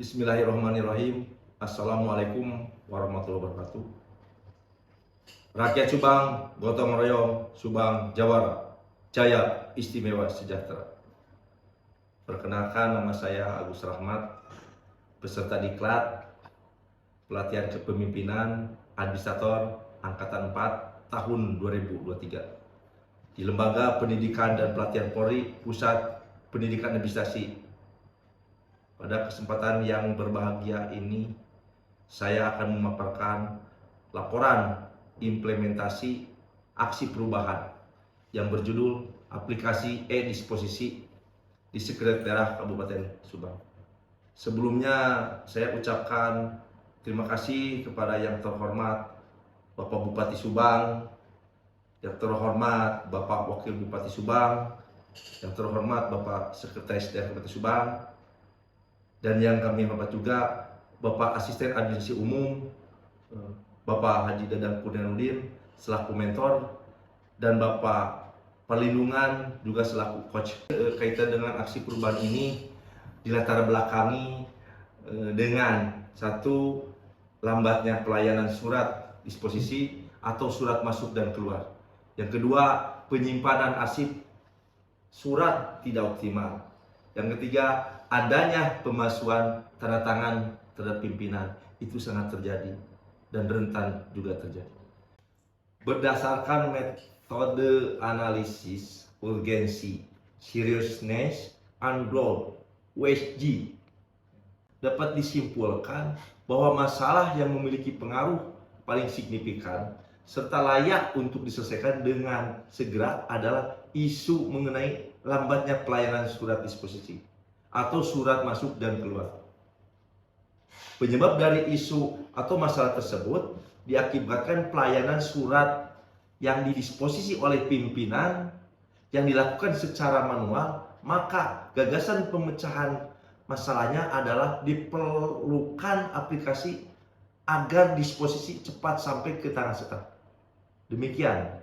Bismillahirrahmanirrahim. Assalamualaikum warahmatullahi wabarakatuh. Rakyat Subang, gotong royong, Subang, Jawara, Jaya Istimewa Sejahtera. Perkenalkan, nama saya Agus Rahmat, peserta diklat pelatihan kepemimpinan administrator Angkatan 4 tahun 2023 di Lembaga Pendidikan dan Pelatihan Polri Pusat Pendidikan Administrasi. Pada kesempatan yang berbahagia ini, saya akan memaparkan laporan implementasi aksi perubahan yang berjudul aplikasi e-disposisi di Sekretariat Kabupaten Subang. Sebelumnya saya ucapkan terima kasih kepada yang terhormat Bapak Bupati Subang, yang terhormat Bapak Wakil Bupati Subang, yang terhormat Bapak Sekretaris Daerah Kabupaten Subang, dan yang kami hormat juga Bapak Asisten Administrasi Umum Bapak Haji Dadang Kurniaudin selaku mentor, dan Bapak Perlindungan juga selaku coach. Kaitan dengan aksi perubahan ini dilatar belakangi dengan satu, lambatnya pelayanan surat disposisi atau surat masuk dan keluar. Yang kedua, penyimpanan arsip surat tidak optimal. Yang ketiga, adanya pemalsuan tanda tangan terhadap pimpinan. Itu sangat terjadi dan rentan juga terjadi. Berdasarkan metode analisis urgensi, seriousness, and growth (WSG), dapat disimpulkan bahwa masalah yang memiliki pengaruh paling signifikan serta layak untuk diselesaikan dengan segera adalah isu mengenai lambatnya pelayanan surat disposisi atau surat masuk dan keluar. Penyebab dari isu atau masalah tersebut diakibatkan pelayanan surat yang didisposisi oleh pimpinan yang dilakukan secara manual, maka gagasan pemecahan masalahnya adalah diperlukan aplikasi agar disposisi cepat sampai ke tangan serta. Demikian.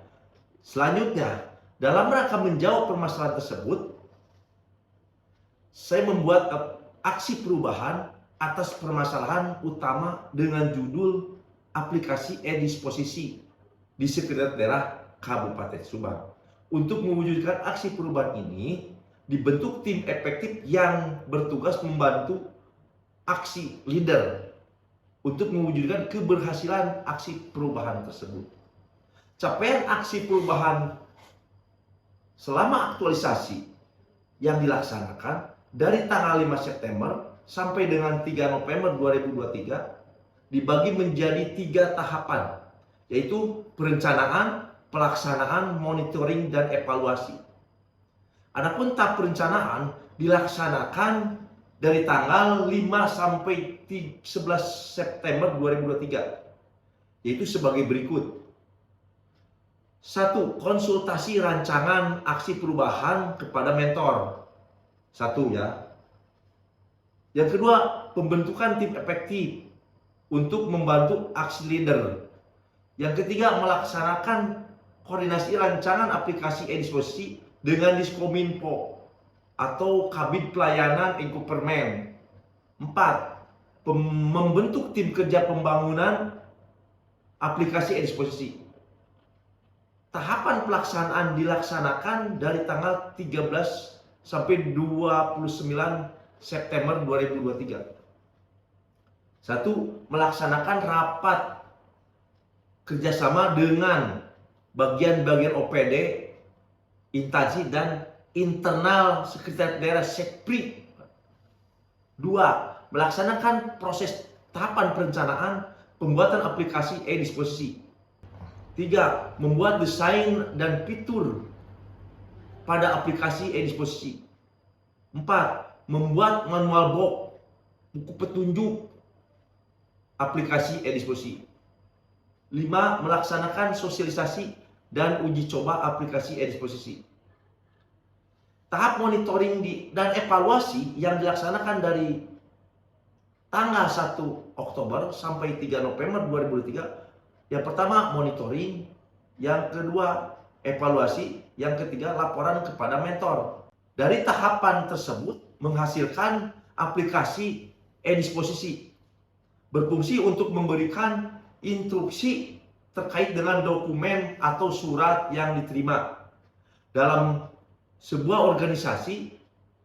Selanjutnya, dalam rangka menjawab permasalahan tersebut, saya membuat aksi perubahan atas permasalahan utama dengan judul aplikasi e-disposisi di Sekretariat Daerah Kabupaten Subang. Untuk mewujudkan aksi perubahan ini, dibentuk tim efektif yang bertugas membantu aksi leader untuk mewujudkan keberhasilan aksi perubahan tersebut. Capaian aksi perubahan selama aktualisasi yang dilaksanakan dari tanggal 5 September sampai dengan 3 November 2023 dibagi menjadi 3 tahapan, yaitu perencanaan, pelaksanaan, monitoring, dan evaluasi. Adapun tahap perencanaan dilaksanakan dari tanggal 5 sampai 11 September 2023, yaitu sebagai berikut. 1. Konsultasi rancangan aksi perubahan kepada mentor. 1 ya. Yang kedua, pembentukan tim efektif untuk membantu aksi leader. Yang ketiga, melaksanakan koordinasi rancangan aplikasi e-disposisi dengan Diskominfo atau Kabid Pelayanan Ekopermen. 4. Membentuk tim kerja pembangunan aplikasi e-disposisi. Tahapan pelaksanaan dilaksanakan dari tanggal 13 sampai 29 September 2023. 1. Melaksanakan rapat kerjasama dengan bagian-bagian OPD, instansi, dan internal Sekretariat Daerah Sekpri. 2. Melaksanakan proses tahapan perencanaan pembuatan aplikasi e-disposisi. 3. Membuat desain dan fitur pada aplikasi e-disposisi. 4. Membuat manual box, buku petunjuk aplikasi e-disposisi. 5. Melaksanakan sosialisasi dan uji coba aplikasi e-disposisi. Tahap monitoring dan evaluasi yang dilaksanakan dari tanggal 1 Oktober sampai 3 November 2023. Yang pertama, monitoring. Yang kedua, evaluasi. Yang ketiga, laporan kepada mentor. Dari tahapan tersebut menghasilkan aplikasi e-disposisi, berfungsi untuk memberikan instruksi terkait dengan dokumen atau surat yang diterima dalam sebuah organisasi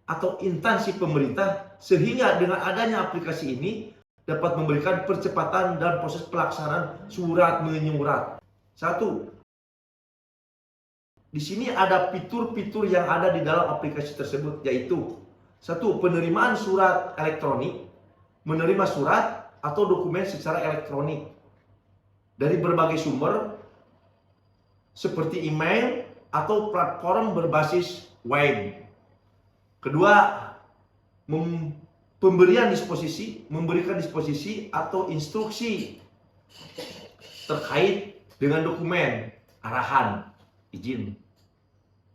atau instansi pemerintah, sehingga dengan adanya aplikasi ini dapat memberikan percepatan dan proses pelaksanaan surat menyurat. Satu, di sini ada fitur-fitur yang ada di dalam aplikasi tersebut, yaitu satu, penerimaan surat elektronik, menerima surat atau dokumen secara elektronik dari berbagai sumber seperti email atau platform berbasis web. Kedua, memberikan disposisi atau instruksi terkait dengan dokumen, arahan, izin.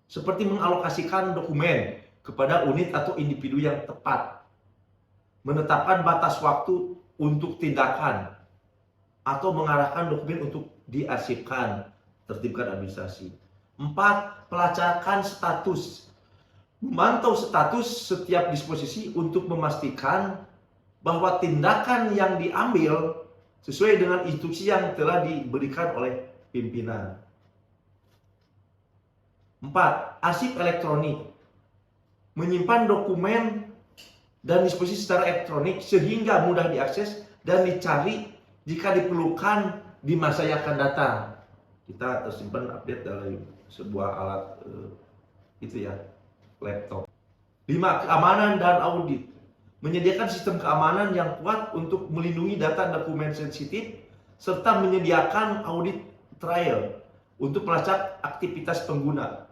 Seperti mengalokasikan dokumen kepada unit atau individu yang tepat, menetapkan batas waktu untuk tindakan, atau mengarahkan dokumen untuk diarsipkan, tertibkan administrasi. 4. Pelacakan status, memantau status setiap disposisi untuk memastikan bahwa tindakan yang diambil sesuai dengan instruksi yang telah diberikan oleh pimpinan. 4. Arsip elektronik, menyimpan dokumen dan disposisi secara elektronik sehingga mudah diakses dan dicari jika diperlukan di masa yang akan datang. Kita tersimpan update dalam sebuah alat laptop. 5. Keamanan dan audit, menyediakan sistem keamanan yang kuat untuk melindungi data dokumen sensitif serta menyediakan audit trail untuk melacak aktivitas pengguna.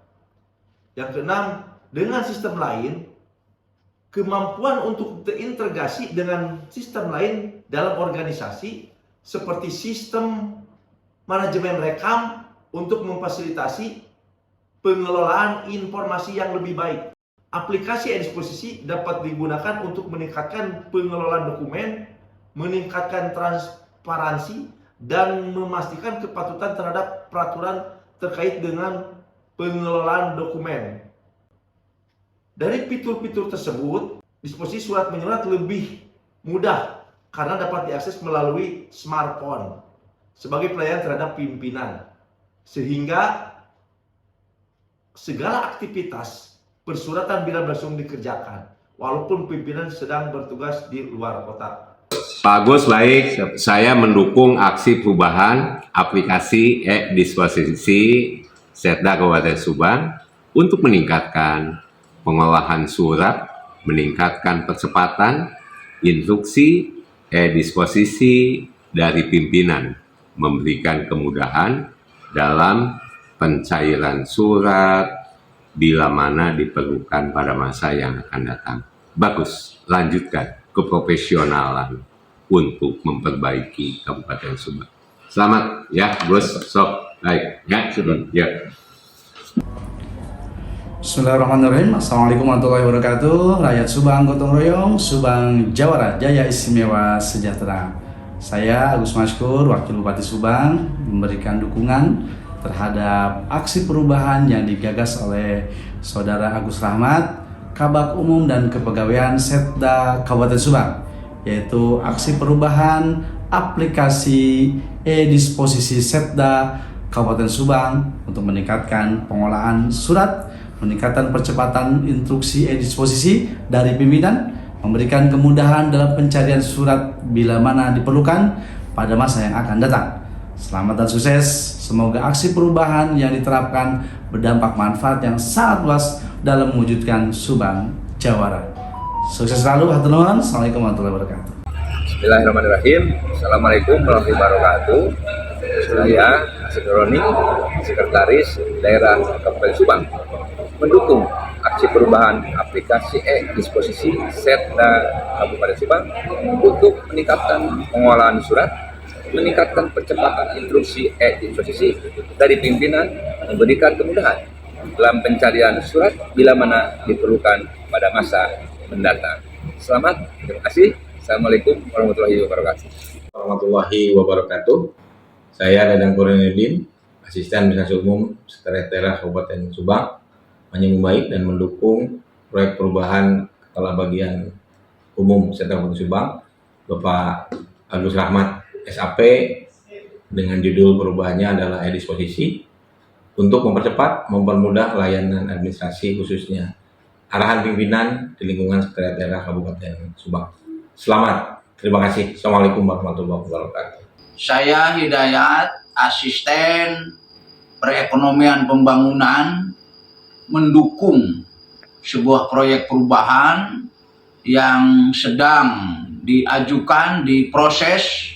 Yang keenam, dengan sistem lain, kemampuan untuk terintegrasi dengan sistem lain dalam organisasi seperti sistem manajemen rekam untuk memfasilitasi pengelolaan informasi yang lebih baik. Aplikasi e-disposisi dapat digunakan untuk meningkatkan pengelolaan dokumen, meningkatkan transparansi, dan memastikan kepatutan terhadap peraturan terkait dengan pengelolaan dokumen. Dari fitur-fitur tersebut, disposisi surat menyurat lebih mudah karena dapat diakses melalui smartphone sebagai pelayanan terhadap pimpinan, sehingga segala aktivitas persuratan bila langsung dikerjakan walaupun pimpinan sedang bertugas di luar kota. Pak Agus, baik, saya mendukung aksi perubahan aplikasi e-disposisi Setda Kabupaten Subang untuk meningkatkan pengolahan surat, meningkatkan percepatan instruksi e-disposisi dari pimpinan, memberikan kemudahan dalam pencairan surat bila mana diperlukan pada masa yang akan datang. Bagus, lanjutkan keprofesionalan untuk memperbaiki Kabupaten Subang. Selamat ya, Gus. Sok, baik ya, Subang. Ya. Bismillahirrahmanirrahim. Assalamualaikum warahmatullahi wabarakatuh. Rakyat Subang gotong royong, Subang Jawara, Jaya Istimewa Sejahtera. Saya Agus Maskur, Wakil Bupati Subang, memberikan dukungan terhadap aksi perubahan yang digagas oleh Saudara Agus Rahmat, Kabak Umum dan Kepegawaian Setda Kabupaten Subang, yaitu aksi perubahan aplikasi e-disposisi Setda Kabupaten Subang untuk meningkatkan pengolahan surat, meningkatkan percepatan instruksi e-disposisi dari pimpinan, memberikan kemudahan dalam pencarian surat bila mana diperlukan pada masa yang akan datang. Selamat dan sukses. Semoga aksi perubahan yang diterapkan berdampak manfaat yang sangat luas dalam mewujudkan Subang Jawara. Sukses selalu, hatur nuhun. Assalamualaikum warahmatullahi wabarakatuh. Bismillahirrahmanirrahim. Assalamualaikum warahmatullahi wabarakatuh. Saya Sekroni, Sekretaris Daerah Kabupaten Subang, mendukung aksi perubahan aplikasi e-disposisi Setda Kabupaten Subang untuk meningkatkan pengolahan surat, meningkatkan percepatan instruksi e-disposisi dari pimpinan, memberikan kemudahan dalam pencarian surat bila mana diperlukan pada masa mendatang. Selamat, terima kasih. Assalamualaikum warahmatullahi wabarakatuh. Warahmatullahi wabarakatuh. Saya Dadang Kurniaudin, Asisten Administrasi Umum Sekretariat Daerah Kabupaten Subang, menyambut baik dan mendukung proyek perubahan Kepala Bagian Umum Serta Kabupaten Subang, Bapak Agus Rahmat SAP, dengan judul perubahannya adalah e-disposisi untuk mempermudah layanan administrasi khususnya arahan pimpinan di lingkungan Sekretariat Daerah Kabupaten Subang. Selamat, terima kasih. Assalamualaikum warahmatullahi wabarakatuh. Saya Hidayat, asisten perekonomian pembangunan, mendukung sebuah proyek perubahan yang sedang diajukan, diproses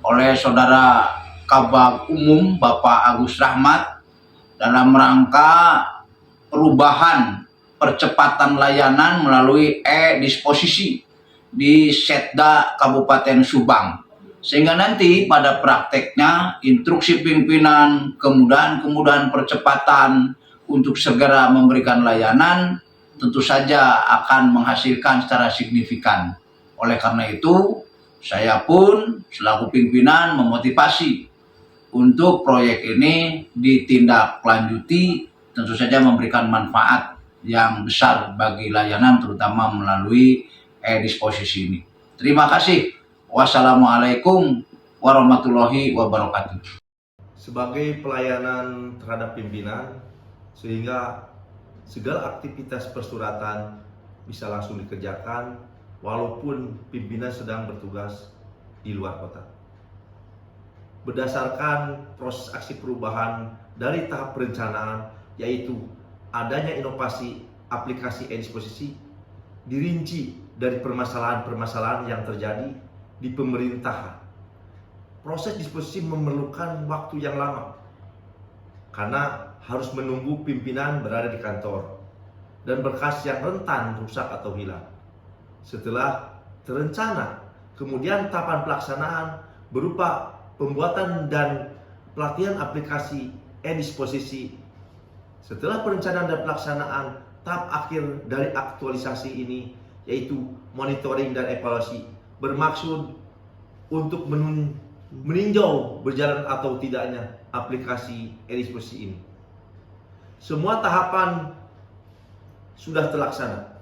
oleh Saudara Kabag Umum Bapak Agus Rahmat dalam rangka perubahan percepatan layanan melalui e-disposisi di Setda Kabupaten Subang. Sehingga nanti pada prakteknya instruksi pimpinan, kemudahan percepatan untuk segera memberikan layanan tentu saja akan menghasilkan secara signifikan. Oleh karena itu, saya pun selaku pimpinan memotivasi untuk proyek ini ditindaklanjuti, tentu saja memberikan manfaat yang besar bagi layanan terutama melalui e-disposisi ini. Terima kasih. Wassalamualaikum warahmatullahi wabarakatuh. Sebagai pelayanan terhadap pimpinan, sehingga segala aktivitas persuratan bisa langsung dikerjakan walaupun pimpinan sedang bertugas di luar kota. Berdasarkan proses aksi perubahan dari tahap perencanaan, yaitu adanya inovasi aplikasi e-disposisi, dirinci dari permasalahan-permasalahan yang terjadi di pemerintahan. Proses disposisi memerlukan waktu yang lama karena harus menunggu pimpinan berada di kantor dan berkas yang rentan rusak atau hilang. Setelah terencana, kemudian tahapan pelaksanaan berupa pembuatan dan pelatihan aplikasi e-disposisi. Setelah perencanaan dan pelaksanaan, tahap akhir dari aktualisasi ini yaitu monitoring dan evaluasi, bermaksud untuk meninjau berjalan atau tidaknya aplikasi e-disposisi ini. Semua tahapan sudah terlaksana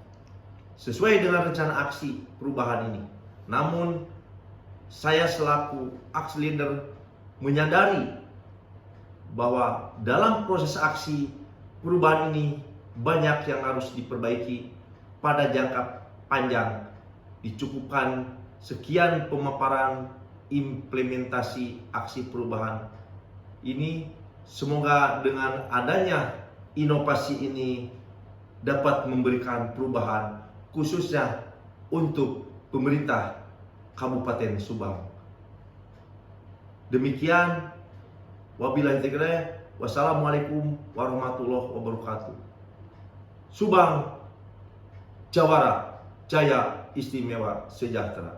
sesuai dengan rencana aksi perubahan ini. Namun saya selaku aksi leader menyadari bahwa dalam proses aksi perubahan ini banyak yang harus diperbaiki pada jangka panjang. Dicukupkan sekian pemaparan implementasi aksi perubahan ini. Semoga dengan adanya inovasi ini dapat memberikan perubahan khususnya untuk pemerintah Kabupaten Subang. Demikian, wabillahi taufiq. Wassalamualaikum warahmatullahi wabarakatuh. Subang Jawara Jaya Istimewa Sejahtera.